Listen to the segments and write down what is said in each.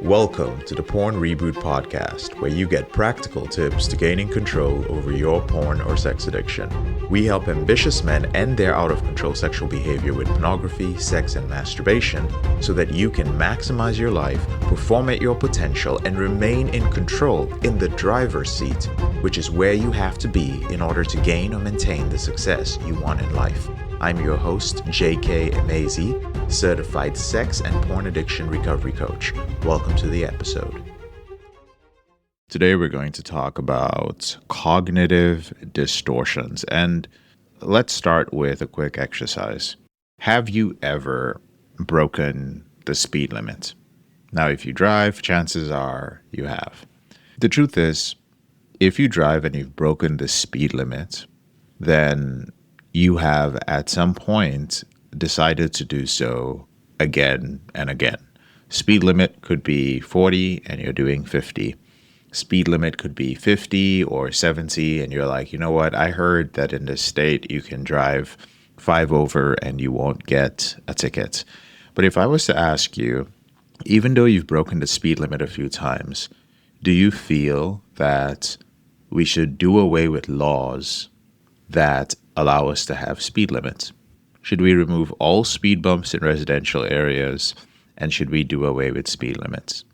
Welcome to the Porn Reboot podcast, where you get practical tips to gaining control over your porn or sex addiction. We help ambitious men end their out-of-control sexual behavior with pornography, sex, and masturbation so that you can maximize your life, perform at your potential, and remain in control in the driver's seat, which is where you have to be in order to gain or maintain the success you want in life. I'm your host, J.K. Amazi, certified sex and porn addiction recovery coach. Welcome to the episode. Today we're going to talk about cognitive distortions, and let's start with a quick exercise. Have you ever broken the speed limit? Now, if you drive, chances are you have. The truth is, if you drive and you've broken the speed limit, then you have at some point decided to do so again and again. Speed limit could be 40 and you're doing 50. Speed limit could be 50 or 70 and you're like, you know what? I heard that in this state you can drive 5 over and you won't get a ticket. But if I was to ask you, even though you've broken the speed limit a few times, do you feel that we should do away with laws that allow us to have speed limits? Should we remove all speed bumps in residential areas, and should we do away with speed limits?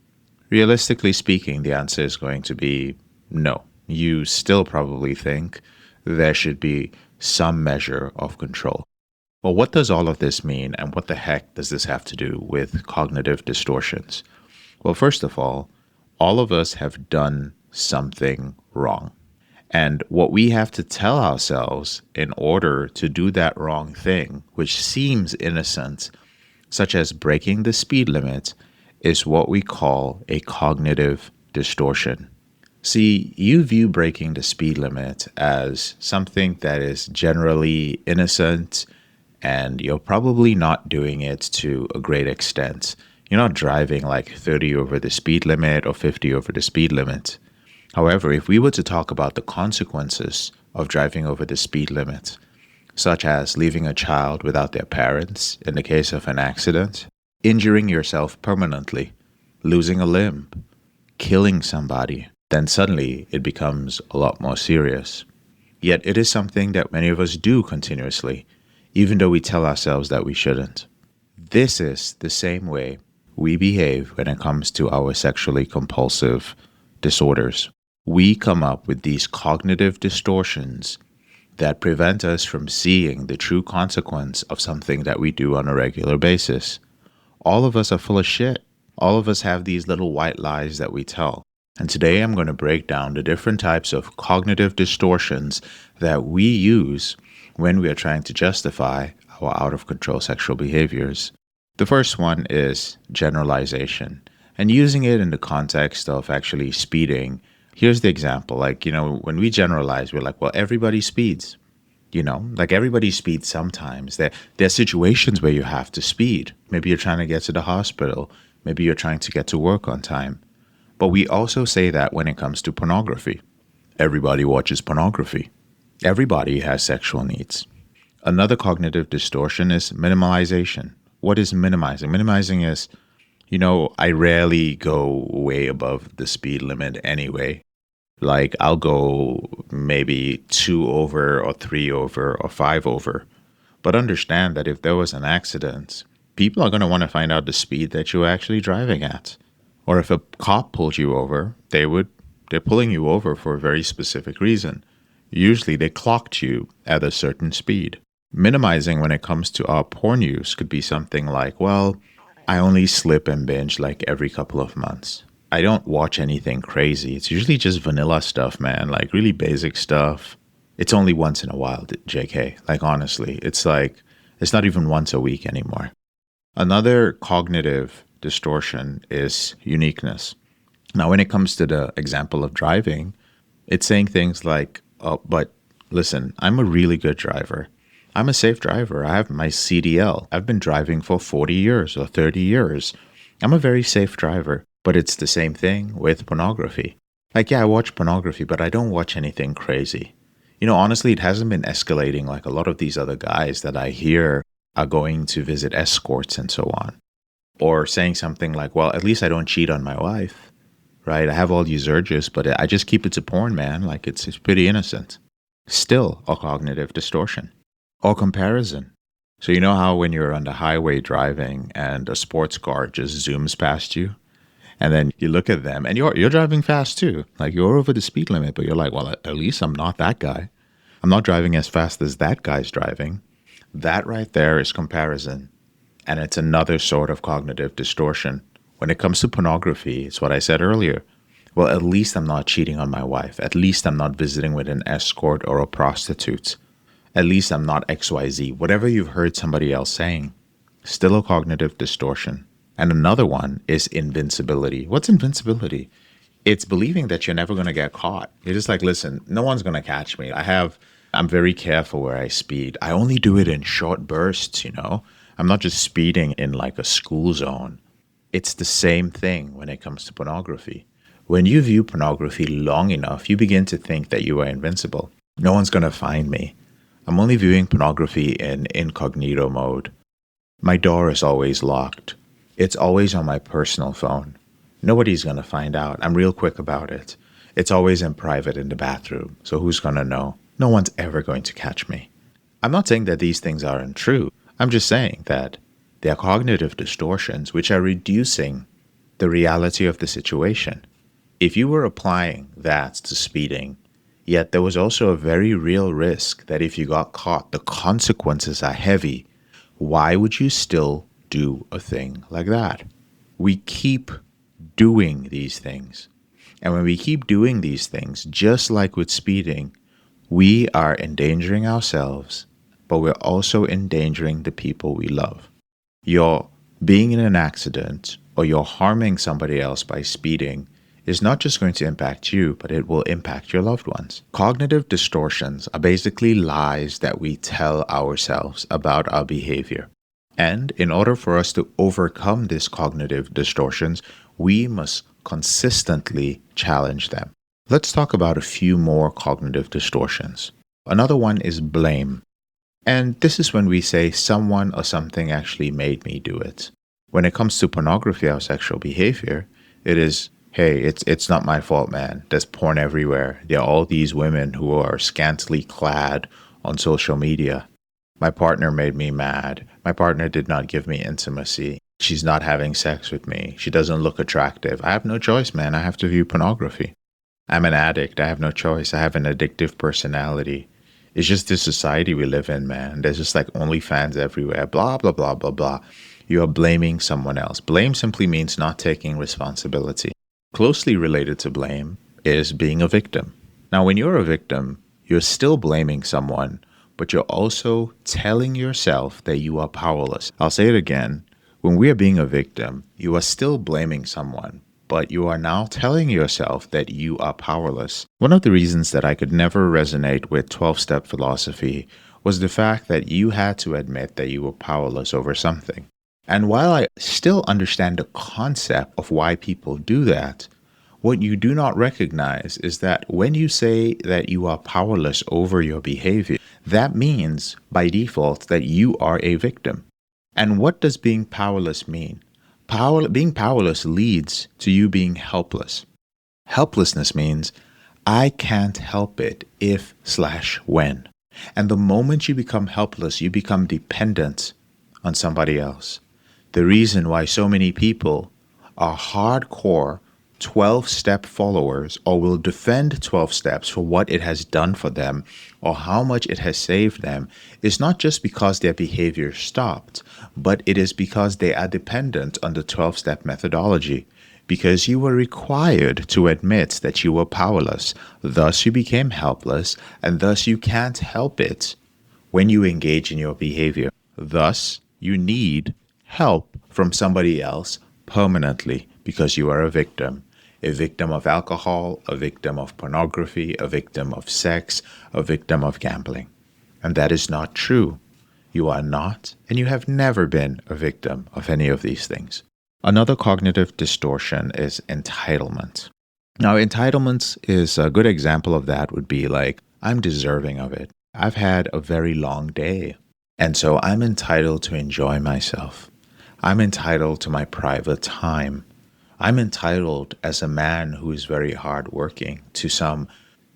Realistically speaking, the answer is going to be no. You still probably think there should be some measure of control. Well, what does all of this mean, and what the heck does this have to do with cognitive distortions? Well, first of all of us have done something wrong. And what we have to tell ourselves in order to do that wrong thing, which seems innocent, such as breaking the speed limit, is what we call a cognitive distortion. See, you view breaking the speed limit as something that is generally innocent, and you're probably not doing it to a great extent. You're not driving like 30 over the speed limit or 50 over the speed limit. However, if we were to talk about the consequences of driving over the speed limit, such as leaving a child without their parents in the case of an accident, injuring yourself permanently, losing a limb, killing somebody, then suddenly it becomes a lot more serious. Yet it is something that many of us do continuously, even though we tell ourselves that we shouldn't. This is the same way we behave when it comes to our sexually compulsive disorders. We come up with these cognitive distortions that prevent us from seeing the true consequence of something that we do on a regular basis. All of us are full of shit. All of us have these little white lies that we tell. And today I'm going to break down the different types of cognitive distortions that we use when we are trying to justify our out-of-control sexual behaviors. The first one is generalization, and using it in the context of actually speeding. Here's the example. When we generalize, we're like, well, everybody speeds. Everybody speeds sometimes. There are situations where you have to speed. Maybe you're trying to get to the hospital. Maybe you're trying to get to work on time. But we also say that when it comes to pornography. Everybody watches pornography. Everybody has sexual needs. Another cognitive distortion is minimalization. What is minimizing? Minimizing is, I rarely go way above the speed limit anyway. I'll go maybe 2 over or 3 over or 5 over. But understand that if there was an accident, people are going to want to find out the speed that you're actually driving at. Or if a cop pulled you over, they're pulling you over for a very specific reason. Usually they clocked you at a certain speed. Minimizing when it comes to our porn use could be something like, well, I only slip and binge every couple of months. I don't watch anything crazy. It's usually just vanilla stuff, man, really basic stuff. It's only once in a while, JK. Honestly, it's not even once a week anymore. Another cognitive distortion is uniqueness. Now, when it comes to the example of driving, it's saying things like, oh, but listen, I'm a really good driver. I'm a safe driver. I have my CDL. I've been driving for 40 years or 30 years. I'm a very safe driver. But it's the same thing with pornography. I watch pornography, but I don't watch anything crazy. Honestly, it hasn't been escalating like a lot of these other guys that I hear are going to visit escorts and so on. Or saying something like, well, at least I don't cheat on my wife, right? I have all these urges, but I just keep it to porn, man. Like it's pretty innocent. Still a cognitive distortion or comparison. So you know how when you're on the highway driving and a sports car just zooms past you, and then you look at them and you're driving fast too. Like you're over the speed limit, but you're like, well, at least I'm not that guy. I'm not driving as fast as that guy's driving. That right there is comparison. And it's another sort of cognitive distortion. When it comes to pornography, it's what I said earlier. Well, at least I'm not cheating on my wife. At least I'm not visiting with an escort or a prostitute. At least I'm not XYZ. Whatever you've heard somebody else saying, still a cognitive distortion. And another one is invincibility. What's invincibility? It's believing that you're never going to get caught. You're just like, listen, no one's going to catch me. I'm very careful where I speed. I only do it in short bursts, I'm not just speeding in like a school zone. It's the same thing when it comes to pornography. When you view pornography long enough, you begin to think that you are invincible. No one's going to find me. I'm only viewing pornography in incognito mode. My door is always locked. It's always on my personal phone. Nobody's going to find out. I'm real quick about it. It's always in private in the bathroom. So who's going to know? No one's ever going to catch me. I'm not saying that these things are untrue. I'm just saying that they are cognitive distortions which are reducing the reality of the situation. If you were applying that to speeding, yet there was also a very real risk that if you got caught, the consequences are heavy, why would you still do a thing like that? We keep doing these things. And when we keep doing these things, just like with speeding, we are endangering ourselves, but we're also endangering the people we love. You're being in an accident or you're harming somebody else by speeding is not just going to impact you, but it will impact your loved ones. Cognitive distortions are basically lies that we tell ourselves about our behavior. And in order for us to overcome these cognitive distortions, we must consistently challenge them. Let's talk about a few more cognitive distortions. Another one is blame. And this is when we say someone or something actually made me do it. When it comes to pornography or sexual behavior, it is, hey, it's not my fault, man. There's porn everywhere. There are all these women who are scantily clad on social media. My partner made me mad. My partner did not give me intimacy. She's not having sex with me. She doesn't look attractive. I have no choice, man. I have to view pornography. I'm an addict. I have no choice. I have an addictive personality. It's just this society we live in, man. There's just like OnlyFans everywhere. Blah, blah, blah, blah, blah. You are blaming someone else. Blame simply means not taking responsibility. Closely related to blame is being a victim. Now, when you're a victim, you're still blaming someone, but you're also telling yourself that you are powerless. I'll say it again. When we are being a victim, you are still blaming someone, but you are now telling yourself that you are powerless. One of the reasons that I could never resonate with 12-step philosophy was the fact that you had to admit that you were powerless over something. And while I still understand the concept of why people do that, what you do not recognize is that when you say that you are powerless over your behavior, that means by default that you are a victim. And what does being powerless mean? Being powerless leads to you being helpless. Helplessness means I can't help it if/when. And the moment you become helpless, you become dependent on somebody else. The reason why so many people are hardcore 12-step followers or will defend 12 steps for what it has done for them or how much it has saved them is not just because their behavior stopped, but it is because they are dependent on the 12-step methodology. Because you were required to admit that you were powerless, thus you became helpless, and thus you can't help it when you engage in your behavior. Thus, you need help from somebody else permanently because you are a victim of alcohol, a victim of pornography, a victim of sex, a victim of gambling. And that is not true. You are not, and you have never been a victim of any of these things. Another cognitive distortion is entitlement. Now, entitlement is a good example of that would be like, I'm deserving of it. I've had a very long day, and so I'm entitled to enjoy myself. I'm entitled to my private time. I'm entitled as a man who is very hardworking to some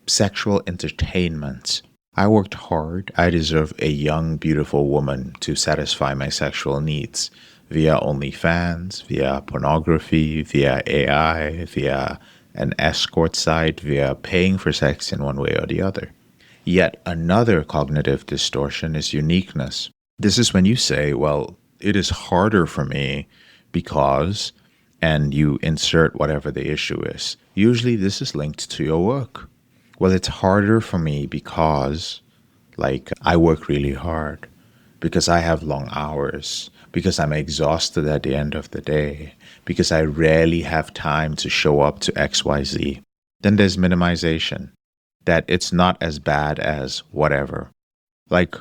sexual entertainment. I worked hard. I deserve a young, beautiful woman to satisfy my sexual needs via OnlyFans, via pornography, via AI, via an escort site, via paying for sex in one way or the other. Yet another cognitive distortion is uniqueness. This is when you say, well, it is harder for me because, and you insert whatever the issue is. Usually this is linked to your work. Well, it's harder for me because, like, I work really hard, because I have long hours, because I'm exhausted at the end of the day, because I rarely have time to show up to XYZ. Then there's minimization, that it's not as bad as whatever. Like,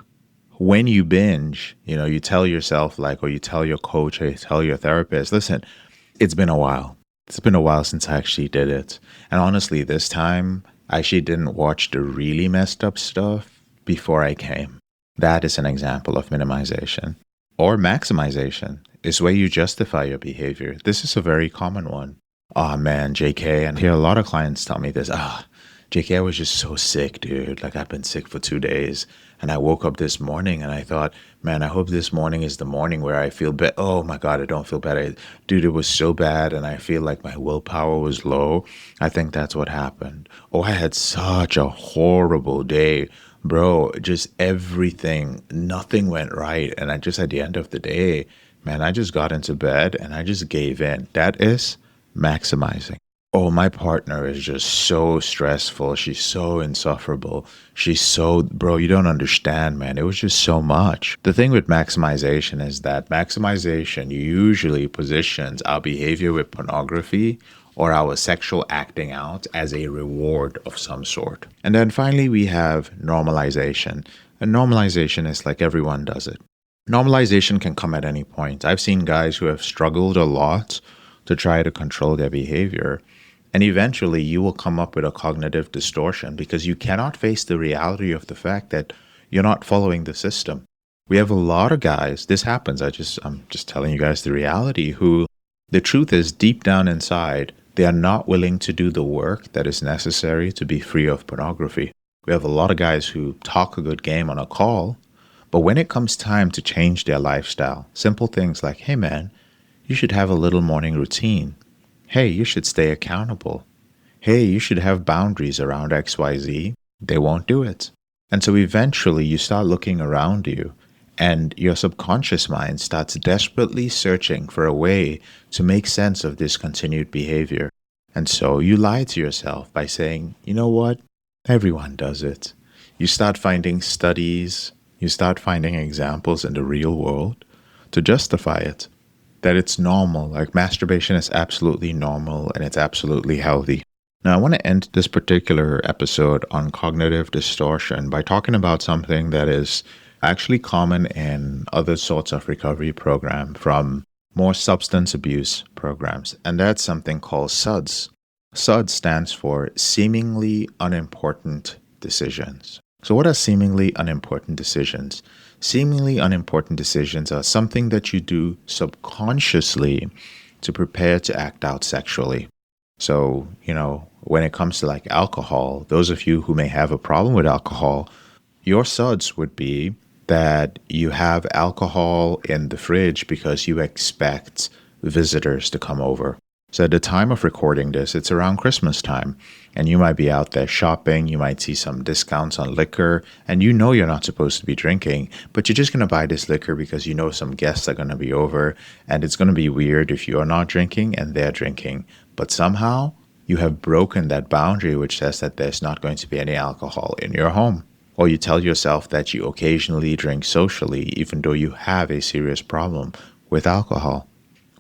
when you binge, you tell yourself, like, or you tell your coach, or you tell your therapist, listen, it's been a while. It's been a while since I actually did it. And honestly, this time, I actually didn't watch the really messed up stuff before I came. That is an example of minimization. Or maximization is where you justify your behavior. This is a very common one. Oh man, JK, and I hear a lot of clients tell me this, JK, I was just so sick, dude. Like, I've been sick for 2 days. And I woke up this morning and I thought, man, I hope this morning is the morning where I feel better. Oh my God, I don't feel better. Dude, it was so bad and I feel like my willpower was low. I think that's what happened. Oh, I had such a horrible day. Bro, just everything, nothing went right. And I just, at the end of the day, man, I just got into bed and I just gave in. That is maximizing. Oh, my partner is just so stressful. She's so insufferable. Bro, you don't understand, man. It was just so much. The thing with maximization is that maximization usually positions our behavior with pornography or our sexual acting out as a reward of some sort. And then finally, we have normalization. And normalization is like everyone does it. Normalization can come at any point. I've seen guys who have struggled a lot to try to control their behavior. And eventually you will come up with a cognitive distortion because you cannot face the reality of the fact that you're not following the system. We have a lot of guys, this happens, I'm just telling you guys the reality, who the truth is deep down inside, they are not willing to do the work that is necessary to be free of pornography. We have a lot of guys who talk a good game on a call, but when it comes time to change their lifestyle, simple things like, hey man, you should have a little morning routine. Hey, you should stay accountable. Hey, you should have boundaries around XYZ. They won't do it. And so eventually you start looking around you and your subconscious mind starts desperately searching for a way to make sense of this continued behavior. And so you lie to yourself by saying, you know what? Everyone does it. You start finding studies, you start finding examples in the real world to justify it. That it's normal, like masturbation is absolutely normal and it's absolutely healthy. Now, I want to end this particular episode on cognitive distortion by talking about something that is actually common in other sorts of recovery program from more substance abuse programs, and that's something called SUDS. SUDS stands for seemingly unimportant decisions. So what are seemingly unimportant decisions? Seemingly unimportant decisions are something that you do subconsciously to prepare to act out sexually. So, when it comes to like alcohol, those of you who may have a problem with alcohol, your SUDS would be that you have alcohol in the fridge because you expect visitors to come over. So at the time of recording this, it's around Christmas time, and you might be out there shopping, you might see some discounts on liquor, and you know you're not supposed to be drinking, but you're just going to buy this liquor because you know some guests are going to be over, and it's going to be weird if you are not drinking and they're drinking. But somehow, you have broken that boundary which says that there's not going to be any alcohol in your home. Or you tell yourself that you occasionally drink socially, even though you have a serious problem with alcohol.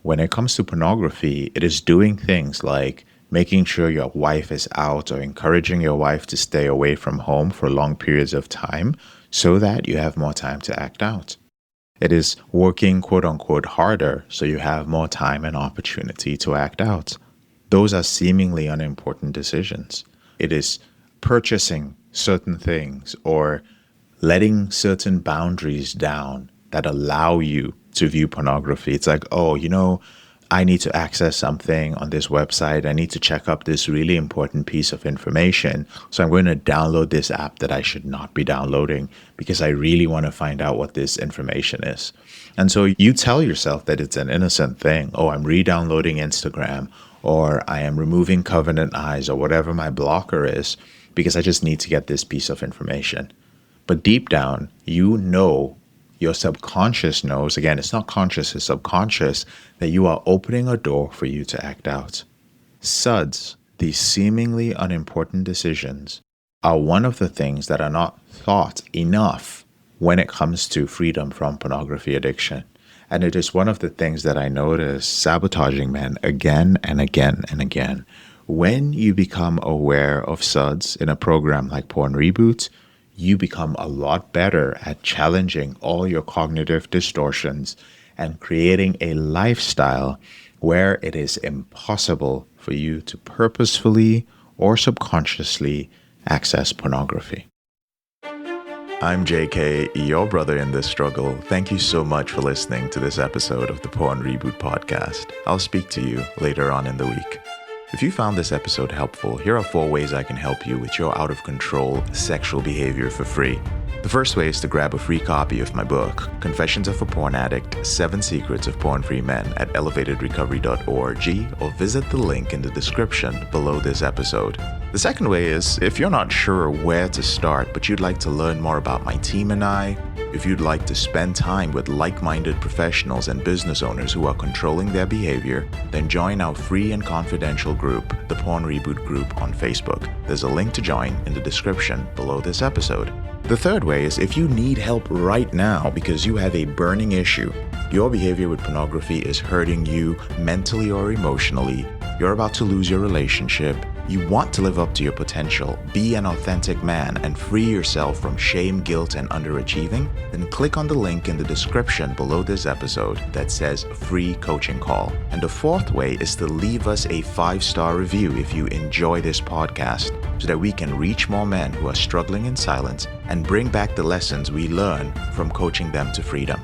When it comes to pornography, it is doing things like making sure your wife is out or encouraging your wife to stay away from home for long periods of time so that you have more time to act out. It is working quote unquote harder so you have more time and opportunity to act out. Those are seemingly unimportant decisions. It is purchasing certain things or letting certain boundaries down that allow you to view pornography. It's like, oh, I need to access something on this website. I need to check up this really important piece of information. So I'm going to download this app that I should not be downloading because I really want to find out what this information is. And so you tell yourself that it's an innocent thing. Oh, I'm re-downloading Instagram, or I am removing Covenant Eyes, or whatever my blocker is, because I just need to get this piece of information. But deep down, your subconscious knows, again, it's not conscious, it's subconscious, that you are opening a door for you to act out. SUDs, these seemingly unimportant decisions, are one of the things that are not thought enough when it comes to freedom from pornography addiction. And it is one of the things that I notice sabotaging men again and again and again. When you become aware of SUDs in a program like Porn Reboot, you become a lot better at challenging all your cognitive distortions and creating a lifestyle where it is impossible for you to purposefully or subconsciously access pornography. I'm JK, your brother in this struggle. Thank you so much for listening to this episode of the Porn Reboot podcast. I'll speak to you later on in the week. If you found this episode helpful, here are 4 ways I can help you with your out-of-control sexual behavior for free. The first way is to grab a free copy of my book, Confessions of a Porn Addict, 7 Secrets of Porn-Free Men at elevatedrecovery.org, or visit the link in the description below this episode. The second way is, if you're not sure where to start, but you'd like to learn more about my team and I, if you'd like to spend time with like-minded professionals and business owners who are controlling their behavior, then join our free and confidential group, the Porn Reboot group on Facebook. There's a link to join in the description below this episode. The third way is, if you need help right now because you have a burning issue, your behavior with pornography is hurting you mentally or emotionally, you're about to lose your relationship, you want to live up to your potential, be an authentic man, and free yourself from shame, guilt, and underachieving, then click on the link in the description below this episode that says free coaching call. And the fourth way is to leave us a 5-star review if you enjoy this podcast, so that we can reach more men who are struggling in silence and bring back the lessons we learn from coaching them to freedom.